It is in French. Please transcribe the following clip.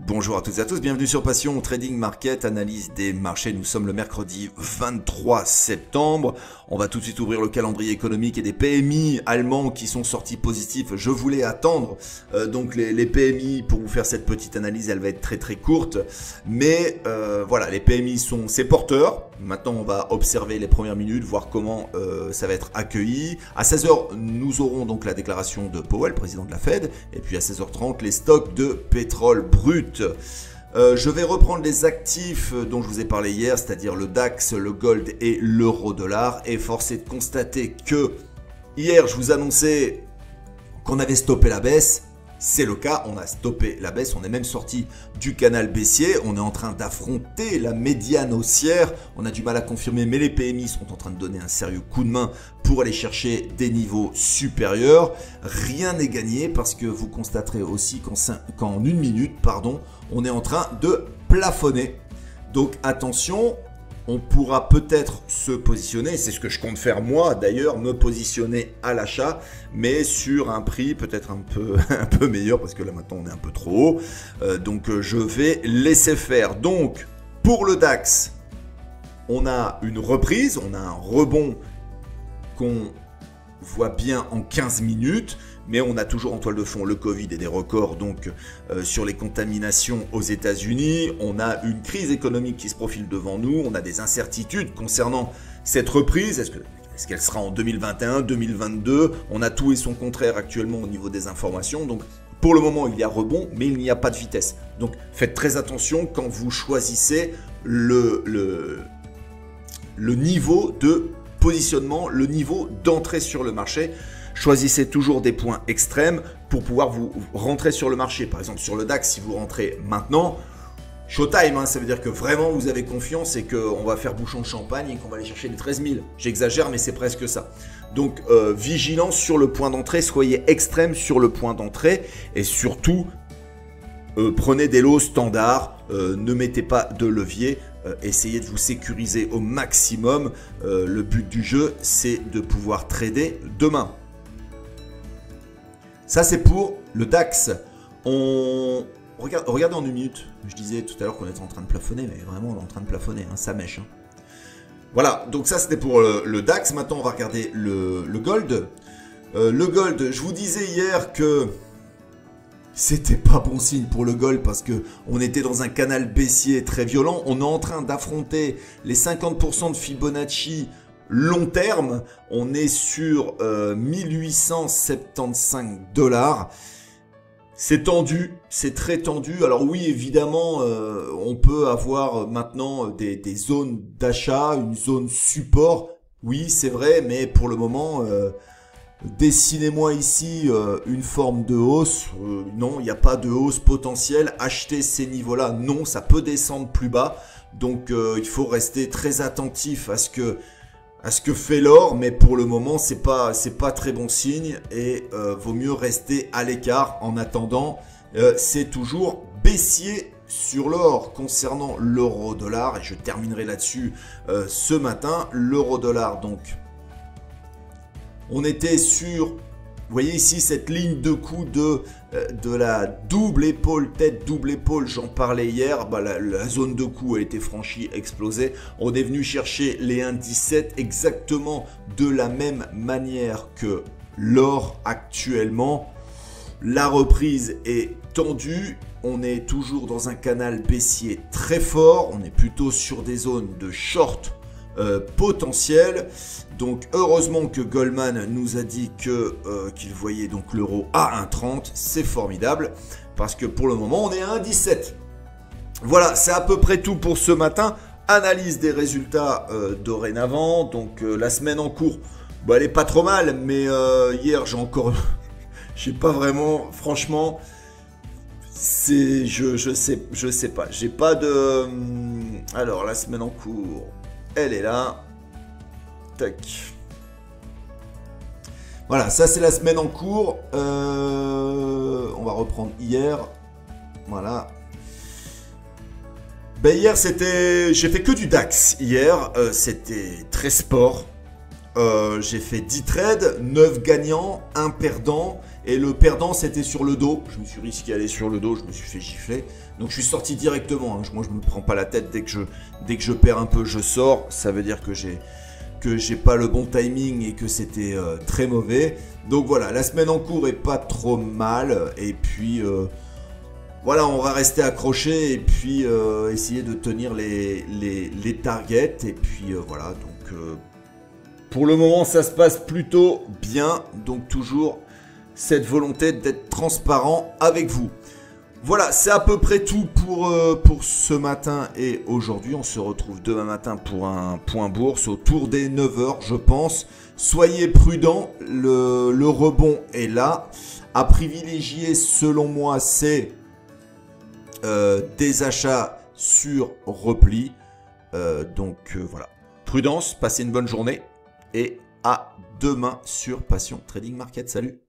Bonjour à toutes et à tous, bienvenue sur Passion Trading Market, analyse des marchés. Nous sommes le mercredi 23 septembre. On va tout de suite ouvrir le calendrier économique et des PMI allemands qui sont sortis positifs. Je voulais attendre donc les PMI pour vous faire cette petite analyse. Elle va être très courte, mais voilà, les PMI c'est porteur. Maintenant, on va observer les premières minutes, voir comment ça va être accueilli. À 16h, nous aurons donc la déclaration de Powell, président de la Fed, et puis à 16h30, les stocks de pétrole brut. Je vais reprendre les actifs dont je vous ai parlé hier, c'est-à-dire le DAX, le Gold et l'euro-dollar. Et force est de constater que hier, je vous annonçais qu'on avait stoppé la baisse. C'est le cas, on a stoppé la baisse, on est même sorti du canal baissier, on est en train d'affronter la médiane haussière, on a du mal à confirmer, mais les PMI sont en train de donner un sérieux coup de main pour aller chercher des niveaux supérieurs. Rien n'est gagné parce que vous constaterez aussi qu'en une minute, on est en train de plafonner. Donc attention, on pourra peut-être se positionner, c'est ce que je compte faire moi d'ailleurs, me positionner à l'achat, mais sur un prix peut-être un peu meilleur, parce que là maintenant on est un peu trop haut, donc je vais laisser faire. Donc pour le DAX, on a une reprise, on a un rebond qu'on voit bien en 15 minutes, mais on a toujours en toile de fond le Covid et des records donc sur les contaminations aux États-Unis. On a une crise économique qui se profile devant nous. On a des incertitudes concernant cette reprise. Est-ce qu'elle sera en 2021, 2022? On a tout et son contraire actuellement au niveau des informations. Donc pour le moment, il y a rebond, mais il n'y a pas de vitesse. Donc faites très attention quand vous choisissez le niveau de positionnement, le niveau d'entrée sur le marché. Choisissez toujours des points extrêmes pour pouvoir vous rentrer sur le marché. Par exemple, sur le DAX, si vous rentrez maintenant, showtime, ça veut dire que vraiment vous avez confiance et qu'on va faire bouchon de champagne et qu'on va aller chercher les 13 000. J'exagère, mais c'est presque ça. Donc, vigilance sur le point d'entrée, soyez extrême sur le point d'entrée et surtout, prenez des lots standards, ne mettez pas de levier. Essayez de vous sécuriser au maximum. Le but du jeu, c'est de pouvoir trader demain. Ça, c'est pour le DAX. Regardez en une minute. Je disais tout à l'heure qu'on était en train de plafonner, mais vraiment, on est en train de plafonner. Ça mèche. Voilà, donc ça, c'était pour le DAX. Maintenant, on va regarder le Gold. Le Gold, je vous disais hier que c'était pas bon signe pour le Gold parce qu'on était dans un canal baissier très violent. On est en train d'affronter les 50% de Fibonacci long terme. On est sur 1875 $. C'est tendu, c'est très tendu. Alors oui, évidemment, on peut avoir maintenant des zones d'achat, une zone support. Oui, c'est vrai, mais pour le moment... dessinez-moi ici une forme de hausse. Non, il n'y a pas de hausse potentielle. Acheter ces niveaux-là, non, ça peut descendre plus bas. Donc, il faut rester très attentif à ce que fait l'or. Mais pour le moment, c'est pas très bon signe. Et vaut mieux rester à l'écart. En attendant, c'est toujours baissier sur l'or. Concernant l'euro-dollar, et je terminerai là-dessus ce matin, l'euro-dollar donc... On était sur, vous voyez ici cette ligne de coup de la double épaule, tête double épaule, j'en parlais hier, la zone de coup a été franchie, explosée. On est venu chercher les 1,17 exactement de la même manière que l'or actuellement. La reprise est tendue, on est toujours dans un canal baissier très fort, on est plutôt sur des zones de short potentiel. Donc heureusement que Goldman nous a dit qu'il voyait donc l'euro à 1,30. C'est formidable parce que pour le moment on est à 1,17. Voilà, c'est à peu près tout pour ce matin. Analyse des résultats dorénavant. Donc la semaine en cours, elle est pas trop mal, mais hier j'ai encore j'ai pas vraiment, franchement, je sais pas, j'ai pas de... Alors la semaine en cours, elle est là. Tac. Voilà, ça c'est la semaine en cours. On va reprendre hier. Voilà. Hier j'ai fait que du DAX. Hier, c'était très sport. J'ai fait 10 trades, 9 gagnants, 1 perdant. Et le perdant, c'était sur le dos. Je me suis risqué à aller sur le dos, je me suis fait gifler. Donc je suis sorti directement. Hein. Moi, je me prends pas la tête. Dès que je perds un peu, je sors. Ça veut dire que j'ai pas le bon timing et que c'était très mauvais. Donc voilà, la semaine en cours est pas trop mal. Et puis voilà, on va rester accroché et puis essayer de tenir les targets. Et puis voilà, donc pour le moment, ça se passe plutôt bien. Donc toujours cette volonté d'être transparent avec vous. Voilà, c'est à peu près tout pour ce matin et aujourd'hui. On se retrouve demain matin pour un point bourse autour des 9h, je pense. Soyez prudents, le rebond est là. À privilégier, selon moi, c'est des achats sur repli. Donc voilà, prudence, passez une bonne journée et à demain sur Passion Trading Market. Salut!